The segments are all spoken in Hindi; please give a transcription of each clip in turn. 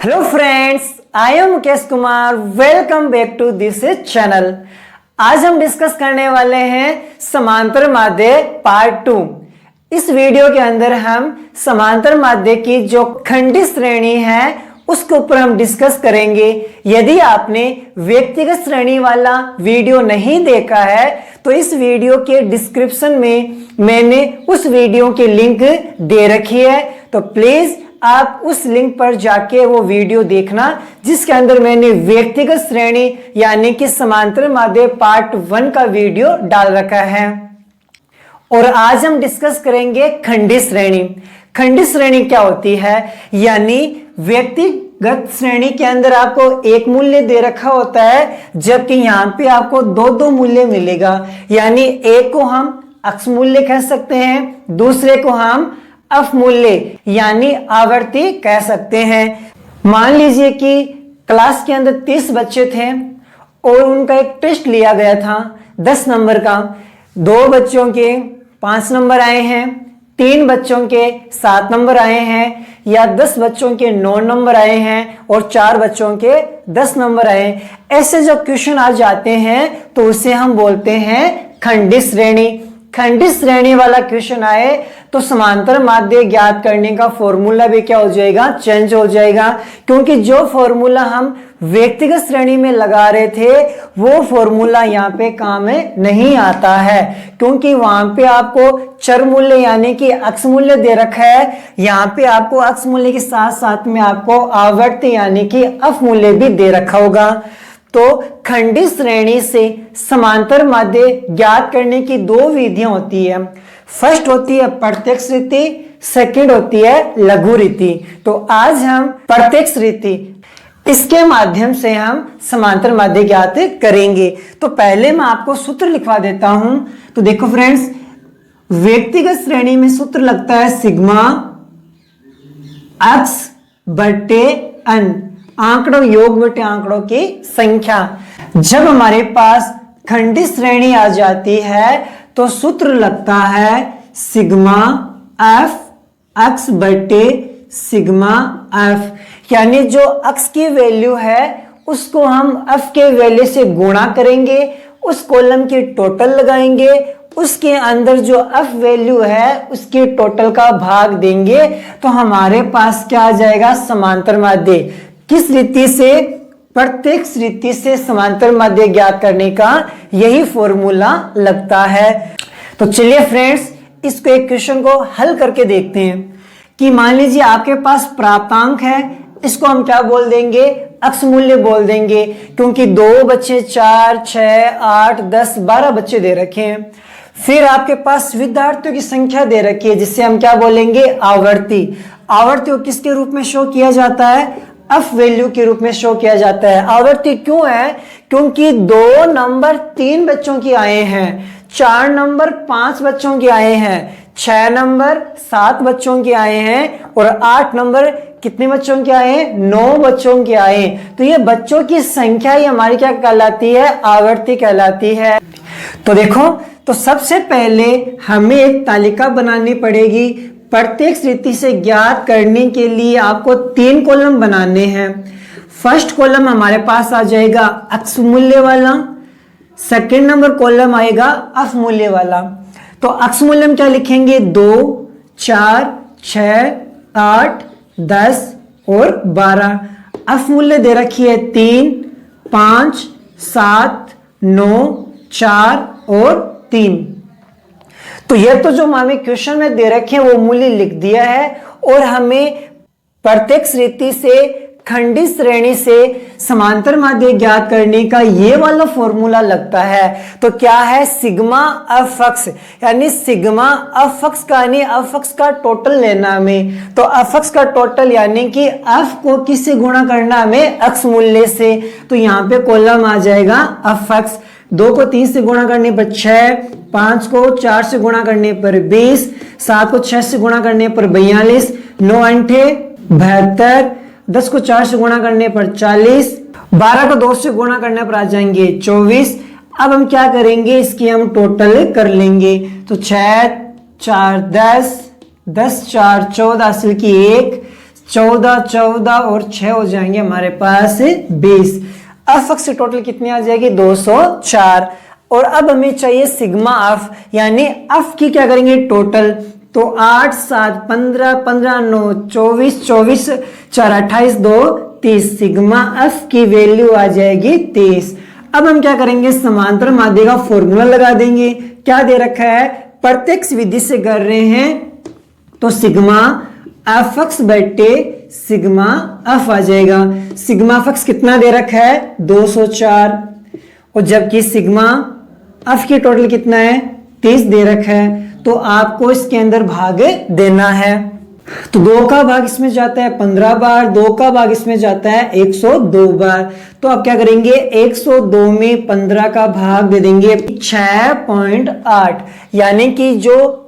Hello friends, I am Mukesh Kumar. Welcome back to this channel. आज हम डिस्कस करने वाले हैं समांतर माध्य पार्ट 2। इस वीडियो के अंदर हम समांतर माध्य की जो खंडित श्रेणी है उसके ऊपर हम डिस्कस करेंगे। यदि आपने व्यक्तिगत श्रेणी वाला वीडियो नहीं देखा है तो इस वीडियो के डिस्क्रिप्शन में मैंने उस वीडियो की लिंक दे रखी है, तो प्लीज आप उस लिंक पर जाके वो वीडियो देखना जिसके अंदर मैंने व्यक्तिगत श्रेणी यानी कि समांतर माध्य पार्ट 1 का वीडियो डाल रखा है। और आज हम डिस्कस करेंगे खंडित श्रेणी। खंडित श्रेणी क्या होती है, यानी व्यक्तिगत श्रेणी के अंदर आपको एक मूल्य दे रखा होता है, जबकि यहां पे आपको दो मूल्य मिलेगा। यानी एक को हम अक्ष मूल्य कह सकते हैं, दूसरे को हम अफ मूल्य यानी आवर्ती कह सकते हैं। मान लीजिए कि क्लास के अंदर 30 बच्चे थे और उनका एक टेस्ट लिया गया था 10 नंबर का। 2 बच्चों के 5 नंबर आए हैं, 3 बच्चों के 7 नंबर आए हैं, या 10 बच्चों के 9 नंबर आए हैं और 4 बच्चों के 10 नंबर आए हैं। ऐसे जब क्वेश्चन आ जाते हैं तो उसे हम बोलते हैं खंडित श्रेणी। खंडित श्रेणी वाला क्वेश्चन आए तो समांतर माध्य ज्ञात करने का फॉर्मूला भी क्या हो जाएगा, चेंज हो जाएगा। क्योंकि जो फॉर्मूला हम व्यक्तिगत श्रेणी में लगा रहे थे वो फॉर्मूला यहाँ पे काम में नहीं आता है, क्योंकि वहां पे आपको चर मूल्य यानी कि अक्ष मूल्य दे रखा है। यहाँ पे आपको अक्ष मूल्य के साथ साथ में आपको आवर्ती यानी कि अफ मूल्य भी दे रखा होगा। तो खंडित श्रेणी से समांतर माध्य ज्ञात करने की 2 विधियां होती है। फर्स्ट होती है प्रत्यक्ष रीति, सेकंड होती है लघु रीति। तो आज हम प्रत्यक्ष रीति इसके माध्यम से हम समांतर माध्य ज्ञात करेंगे। तो पहले मैं आपको सूत्र लिखवा देता हूं। तो देखो फ्रेंड्स, व्यक्तिगत श्रेणी में सूत्र लगता है सिग्मा एक्स बटे n, आंकड़ों योग बटे आंकड़ों की संख्या। जब हमारे पास खंडित श्रेणी आ जाती है तो सूत्र लगता है सिग्मा एफ एक्स बटे सिग्मा एफ, यानी जो एक्स की वैल्यू है उसको हम एफ के वैल्यू से गुणा करेंगे, उस कॉलम की टोटल लगाएंगे, उसके अंदर जो एफ वैल्यू है उसके टोटल का भाग देंगे, तो हमारे पास क्या आ जाएगा, समांतर माध्य। किस रीति से, प्रत्यक्ष रीति से समांतर माध्य ज्ञात करने का यही फॉर्मूला लगता है। तो चलिए फ्रेंड्स, इसको एक क्वेश्चन को हल करके देखते हैं। कि मान लीजिए आपके पास प्राप्तांक है, इसको हम क्या बोल देंगे, अक्ष मूल्य बोल देंगे, क्योंकि 2 बच्चे 4, 6, 8, 10, 12 बच्चे दे रखे हैं। फिर आपके पास विद्यार्थियों की संख्या दे रखी है जिससे हम क्या बोलेंगे, आवर्ती। आवर्ती को किसके रूप में शो किया जाता है, एफ वैल्यू के रूप में शो किया जाता है। आवर्ती क्यों है, क्योंकि 2 नंबर 3 बच्चों की आए हैं, 4 नंबर 5 बच्चों के आए हैं, 6 नंबर 7 बच्चों के आए हैं और 8 नंबर कितने बच्चों के आए हैं, 9 बच्चों के आए हैं। तो ये बच्चों की संख्या ही हमारी क्या कहलाती है, आवर्ती कहलाती है। तो देखो, तो सबसे पहले हमें एक तालिका बनानी पड़ेगी। प्रत्यक्ष रीति से ज्ञात करने के लिए आपको 3 कॉलम बनाने हैं। फर्स्ट कॉलम हमारे पास आ जाएगा अक्ष मूल्य वाला, सेकंड नंबर कॉलम आएगा अफ मूल्य वाला। तो अक्ष मूल्य में क्या लिखेंगे, 2, 4, 6, 8, 10 और 12। अफ मूल्य दे रखी है 3, 5, 7, 9, 4 और 3। तो ये तो जो हमें क्वेश्चन में दे रखे हैं वो मूल्य लिख दिया है, और हमें प्रत्यक्ष रीति से खंडित श्रेणी से समांतर माध्य ज्ञात करने का ये वाला फॉर्मूला लगता है। तो क्या है, सिग्मा एफ एक्स, यानी सिग्मा एफ एक्स का यानी एफ एक्स का टोटल लेना हमें। तो एफ एक्स का टोटल यानी कि एफ को किससे गुणा करना हमें, अक्ष मूल्य से। तो यहाँ पे कॉलम आ जाएगा एफ एक्स। 2 को 3 से गुणा करने पर 6, 5 को 4 से गुणा करने पर 20, 7 को 6 से गुणा करने पर 42, 9 अंठे 72, 10 को 4 से गुणा करने पर 40, 12 को 2 से गुणा करने पर आ जाएंगे 24। अब हम क्या करेंगे, इसकी हम टोटल कर लेंगे। तो 6, 4, 10, 10, 4, 14 हासिल की 1, 14 14 और 6 हो जाएंगे हमारे पास 20। एफ एक्स की टोटल कितनी आ जाएगी 204। और अब हमें चाहिए सिग्मा एफ, यानी एफ की क्या करेंगे टोटल। तो 8 7 15 15 9 24 24 4 28 2 30, सिग्मा एफ की वैल्यू आ जाएगी 30। अब हम क्या करेंगे समांतर माध्य का फॉर्मूला लगा देंगे। क्या दे रखा है, प्रत्यक्ष विधि से कर रहे हैं तो सिग्मा एफ एक्स बटे सिग्मा एफ आ जाएगा। सिग्मा एफ एक्स कितना दे रखा है 204, और जबकि सिग्मा एफ की टोटल कितना है 30 दे रखा है। तो आपको इसके अंदर भाग देना है। तो 2 का भाग इसमें जाता है 15 बार, 2 का भाग इसमें जाता है 102 बार। तो आप क्या करेंगे 102 में 15 का भाग दे देंगे 6.8, यानी कि जो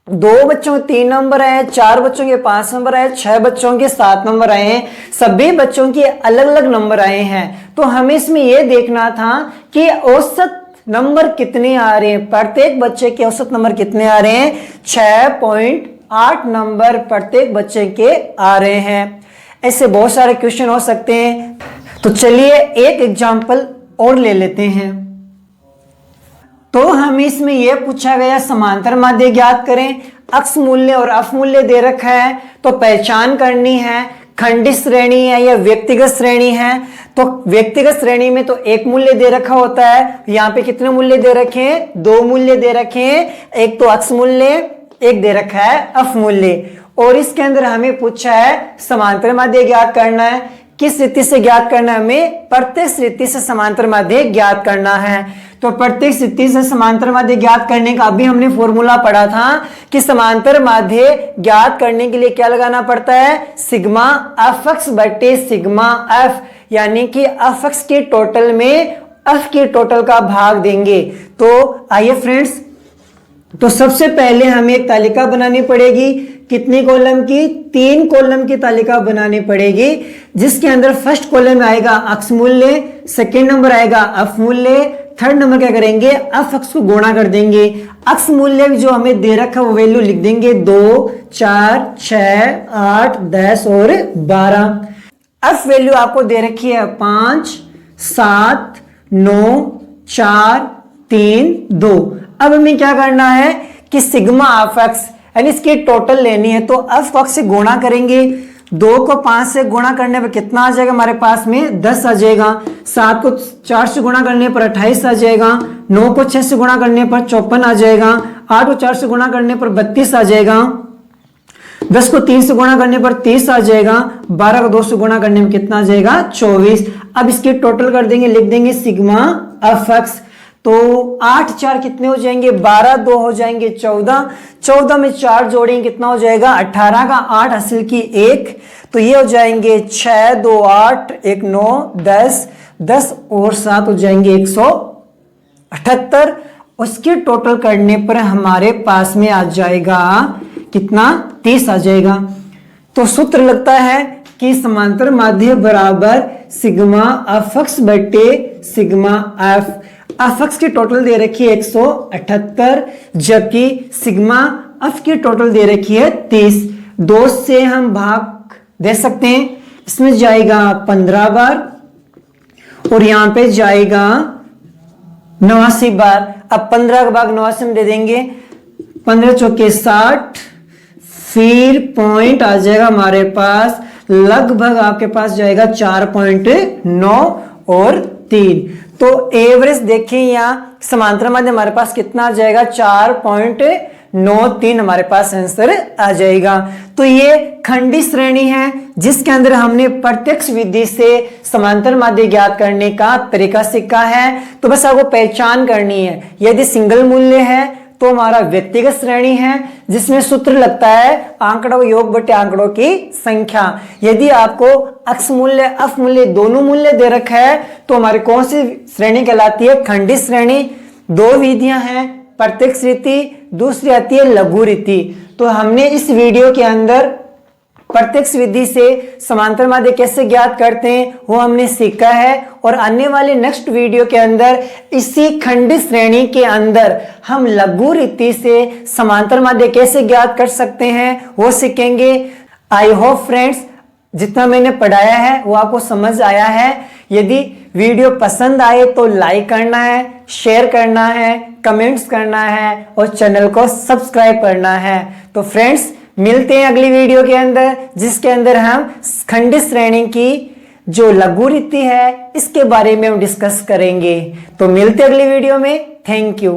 2 बच्चों के 3 नंबर आए, 4 बच्चों के 5 नंबर आए, 6 बच्चों के 7 नंबर आए हैं, सभी बच्चों के अलग अलग नंबर आए हैं। तो हमें इसमें यह देखना था कि औसत नंबर कितने आ रहे हैं, प्रत्येक बच्चे के औसत नंबर कितने आ रहे हैं। 6.8 नंबर प्रत्येक बच्चे के आ रहे हैं। ऐसे बहुत सारे क्वेश्चन हो सकते हैं। तो चलिए एक एग्जांपल और ले लेते हैं। तो हमें इसमें यह पूछा गया समांतर माध्य ज्ञात करें, अक्स मूल्य और अफ मूल्य दे रखा है। तो पहचान करनी है खंडित श्रेणी है या व्यक्तिगत श्रेणी है। तो व्यक्तिगत श्रेणी में तो एक मूल्य दे रखा होता है, यहाँ पे कितने मूल्य दे रखे हैं 2 मूल्य दे रखे हैं, एक तो अक्स मूल्य, एक दे रखा है अफ मूल्य। और इसके अंदर हमें पूछा है समांतर माध्य ज्ञात करना है। किस रीति से ज्ञात करना है, हमें प्रत्यक्ष रीति से समांतर माध्य ज्ञात करना है। तो प्रत्यक्ष रीति से समांतर माध्य ज्ञात करने का अभी हमने फॉर्मूला पढ़ा था कि समांतर माध्य ज्ञात करने के लिए क्या लगाना पड़ता है, सिग्मा एफ एक्स बटे सिग्मा एफ, यानी कि एफ एक्स के टोटल में एफ के टोटल का भाग देंगे। तो आइए फ्रेंड्स, तो सबसे पहले हमें एक तालिका बनानी पड़ेगी। कितने कॉलम की, 3 कॉलम की तालिका बनानी पड़ेगी, जिसके अंदर फर्स्ट कॉलम में आएगा अक्स मूल्य, सेकेंड नंबर आएगा अफ मूल्य, थर्ड नंबर क्या करेंगे एफ एक्स को गुणा कर देंगे। अक्स मूल्य जो हमें दे रखा है वो वैल्यू लिख देंगे 2 4 6 8 10 और 12। एफ वैल्यू आपको दे रखी है 5 7 9 4 3 2। अब हमें क्या करना है कि सिग्मा एफ एक्स यानी इसकी टोटल लेनी है। तो एफ एक्स से गुणा करेंगे, 2 को 5 से गुणा करने पर कितना आ जाएगा हमारे पास में 10 आ जाएगा, 7 को 4 से गुणा करने पर 28 आ जाएगा, 9 को 6 से गुणा करने पर 54 आ जाएगा, 8 को 4 से गुणा करने पर 32 आ जाएगा, 10 को 3 से गुणा करने पर 30 आ जाएगा, 12 को 2 से गुणा करने में कितना आ जाएगा 24। अब इसकी टोटल कर देंगे, लिख देंगे सिग्मा एफ एक्स। तो 8 4 कितने हो जाएंगे 12, 2 हो जाएंगे 14, 14 में 4 जोड़ेंगे कितना हो जाएगा 18 का 8 हासिल की 1, तो ये हो जाएंगे 6 2 8 1 9 10, 10 और 7 हो जाएंगे 178। उसके टोटल करने पर हमारे पास में आ जाएगा कितना 30 आ जाएगा। तो सूत्र लगता है कि समांतर माध्य बराबर सिग्मा एफ एक्स बटे सिग्मा एफ। एफ एक्स की टोटल दे रखी है 178, जबकि सिग्मा एफ की टोटल दे रखी है 30। 2 से हम भाग दे सकते हैं, इसमें जाएगा 15 बार और यहां पे जाएगा 89 बार। अब 15 का भाग 89 में दे देंगे, 15 चौके 60, फिर पॉइंट आ जाएगा हमारे पास, लगभग आपके पास जाएगा 4.9 और 3। तो एवरेज देखें यहाँ समांतर माध्य हमारे पास कितना आ जाएगा 4.93 हमारे पास आंसर आ जाएगा। तो ये खंडी श्रेणी है जिसके अंदर हमने प्रत्यक्ष विधि से समांतर माध्य ज्ञात करने का तरीका सीखा है। तो बस आपको पहचान करनी है, यदि सिंगल मूल्य है तो हमारा व्यक्तिगत श्रेणी है जिसमें सूत्र लगता है आंकड़ों योग बटे आंकड़ों की संख्या। यदि आपको अक्स मूल्य अफ मूल्य दोनों मूल्य दे रखा है तो हमारी कौन सी श्रेणी कहलाती है खंडित श्रेणी। 2 विधियां हैं, प्रत्यक्ष रीति, दूसरी आती है लघु रीति। तो हमने इस वीडियो के अंदर प्रत्यक्ष विधि से समांतर माध्य कैसे ज्ञात करते हैं वो हमने सीखा है, और आने वाले नेक्स्ट वीडियो के अंदर इसी खंडित श्रेणी के अंदर हम लघु रीति से समांतर माध्य कैसे ज्ञात कर सकते हैं वो सीखेंगे। आई होप फ्रेंड्स जितना मैंने पढ़ाया है वो आपको समझ आया है। यदि वीडियो पसंद आए तो लाइक करना है, शेयर करना है, कमेंट्स करना है और चैनल को सब्सक्राइब करना है। तो फ्रेंड्स, मिलते हैं अगली वीडियो के अंदर, जिसके अंदर हम खंडित श्रेणी की जो लघु रीति है इसके बारे में हम डिस्कस करेंगे। तो मिलते हैं अगली वीडियो में। Thank you.